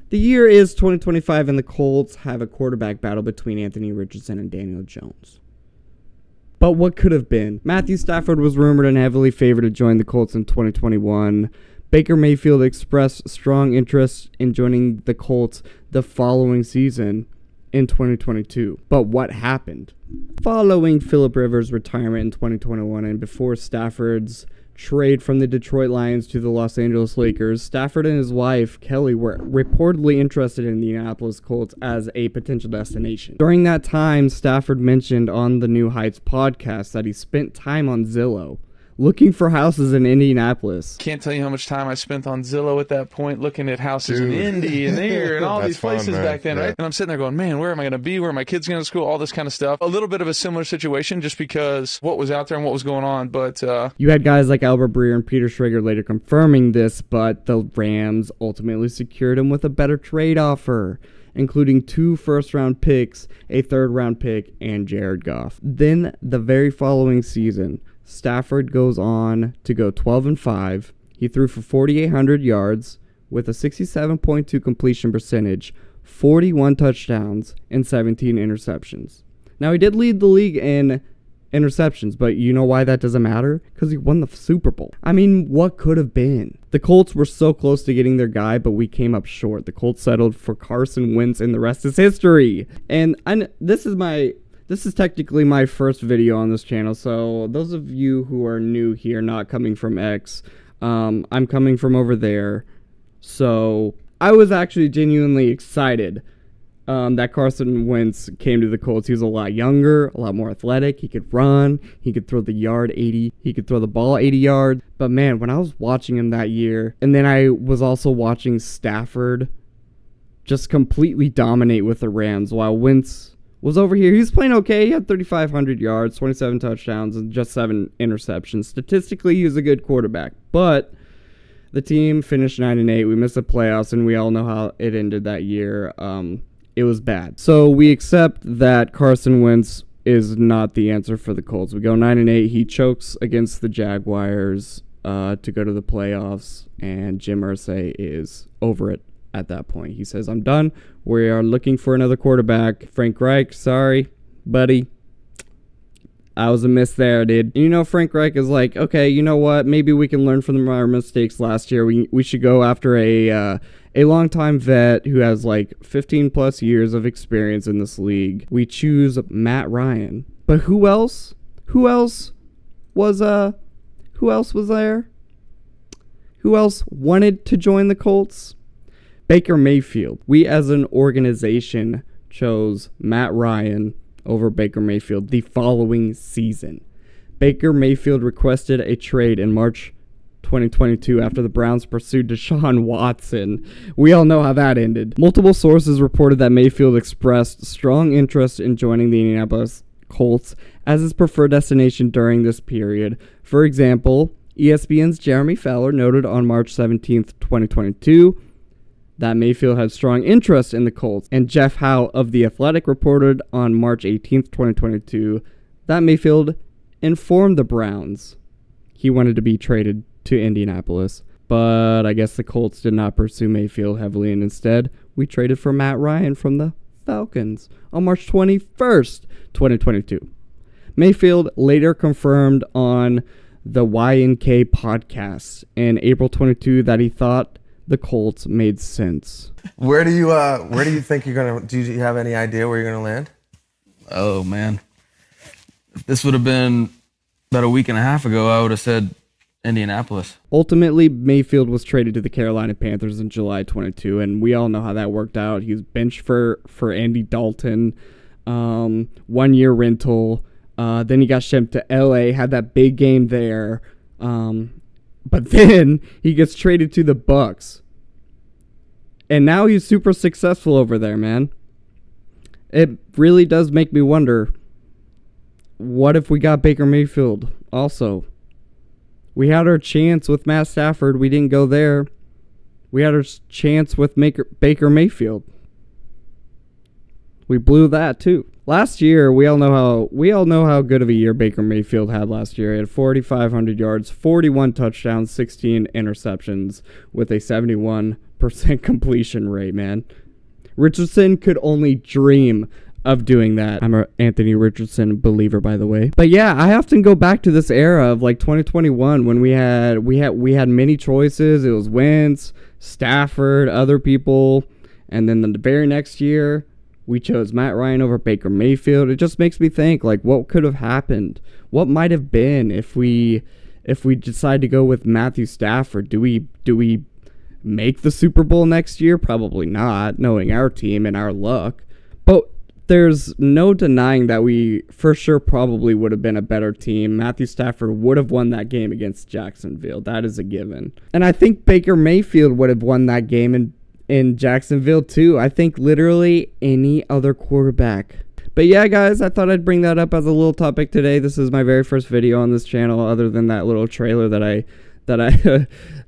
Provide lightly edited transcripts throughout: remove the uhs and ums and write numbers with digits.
The year is 2025, and the Colts have a quarterback battle between Anthony Richardson and Daniel Jones. But what could have been? Matthew Stafford was rumored and heavily favored to join the Colts in 2021. Baker Mayfield expressed strong interest in joining the Colts the following season in 2022. But what happened? Following Phillip Rivers' retirement in 2021 and before Stafford's trade from the Detroit Lions to the Los Angeles Lakers, Stafford and his wife, Kelly, were reportedly interested in the Indianapolis Colts as a potential destination. During that time, Stafford mentioned on the New Heights podcast that he spent time on Zillow looking for houses in Indianapolis. Can't tell you how much time I spent on Zillow at that point, looking at houses in Indy and there and all these places back then, right? And I'm sitting there going, man, where am I going to be? Where are my kids going to school? All this kind of stuff. A little bit of a similar situation just because what was out there and what was going on. But you had guys like Albert Breer and Peter Schrager later confirming this, but the Rams ultimately secured him with a better trade offer, including 2 first-round picks, a third-round pick, and Jared Goff. Then the very following season, Stafford goes on to go 12-5. He threw for 4,800 yards with a 67.2 completion percentage, 41 touchdowns, and 17 interceptions. Now, he did lead the league in interceptions, but you know why that doesn't matter? Because he won the Super Bowl. I mean, what could have been? The Colts were so close to getting their guy, but we came up short. The Colts settled for Carson Wentz, and the rest is history. And this is technically my first video on this channel, so those of you who are new here, not coming from X, I'm coming from over there. So I was actually genuinely excited that Carson Wentz came to the Colts. He was a lot younger, a lot more athletic. He could run. He could throw he could throw the ball 80 yards. But man, when I was watching him that year, and then I was also watching Stafford just completely dominate with the Rams while Wentz was over here. He was playing okay. He had 3,500 yards, 27 touchdowns, and just 7 interceptions. Statistically, he was a good quarterback. But the team finished 9-8. We missed the playoffs, and we all know how it ended that year. It was bad. So we accept that Carson Wentz is not the answer for the Colts. We go 9-8. He chokes against the Jaguars to go to the playoffs, and Jim Irsay is over it. At that point, he says, I'm done. We are looking for another quarterback. Frank Reich, sorry, buddy. I was a miss there, dude. And you know, Frank Reich is like, okay, you know what? Maybe we can learn from our mistakes last year. We should go after a longtime vet who has like 15 plus years of experience in this league. We choose Matt Ryan. But who else? Who else was there? Who else wanted to join the Colts? Baker Mayfield. We as an organization chose Matt Ryan over Baker Mayfield the following season. Baker Mayfield requested a trade in March 2022 after the Browns pursued Deshaun Watson. We all know how that ended. Multiple sources reported that Mayfield expressed strong interest in joining the Indianapolis Colts as his preferred destination during this period. For example, ESPN's Jeremy Fowler noted on March 17th, 2022, that Mayfield had strong interest in the Colts, and Jeff Howe of The Athletic reported on March 18th, 2022, that Mayfield informed the Browns he wanted to be traded to Indianapolis. But I guess the Colts did not pursue Mayfield heavily, and instead, we traded for Matt Ryan from the Falcons on March 21st, 2022. Mayfield later confirmed on the Y&K podcast in April 22 that he thought the Colts made sense. Where do you think you're gonna? Do you have any idea where you're gonna land? Oh man, if this would have been about a week and a half ago, I would have said Indianapolis. Ultimately, Mayfield was traded to the Carolina Panthers in July 22, and we all know how that worked out. He was benched for Andy Dalton, 1 year rental. Then he got shipped to LA, had that big game there. But then he gets traded to the Bucs. And now he's super successful over there, man. It really does make me wonder, what if we got Baker Mayfield also? We had our chance with Matt Stafford. We didn't go there. We had our chance with Baker Mayfield. We blew that too. Last year, we all know how good of a year Baker Mayfield had last year. He had 4,500 yards, 41 touchdowns, 16 interceptions with a 71 100% completion rate, man. Richardson could only dream of doing that. I'm an Anthony Richardson believer, by the way. But yeah, I often go back to this era of like 2021 when we had many choices. It was Wentz, Stafford, other people, and then the very next year we chose Matt Ryan over Baker Mayfield. It just makes me think, like, what could have happened? What might have been if we decide to go with Matthew Stafford? Do we make the Super Bowl next year? Probably not, knowing our team and our luck. But there's no denying that we for sure probably would have been a better team. Matthew Stafford would have won that game against Jacksonville. That is a given. And I think Baker Mayfield would have won that game in Jacksonville too. I think literally any other quarterback. But yeah, guys, I thought I'd bring that up as a little topic today. This is my very first video on this channel other than that little trailer that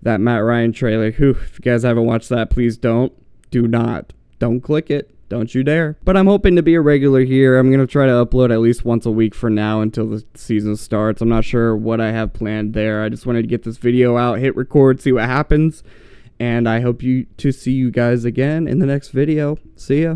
Matt Ryan trailer. Whew, if you guys haven't watched that, please don't click it. Don't you dare. But I'm hoping to be a regular here. I'm going to try to upload at least once a week for now until the season starts. I'm not sure what I have planned there. I just wanted to get this video out, hit record, see what happens. And I hope to see you guys again in the next video. See ya.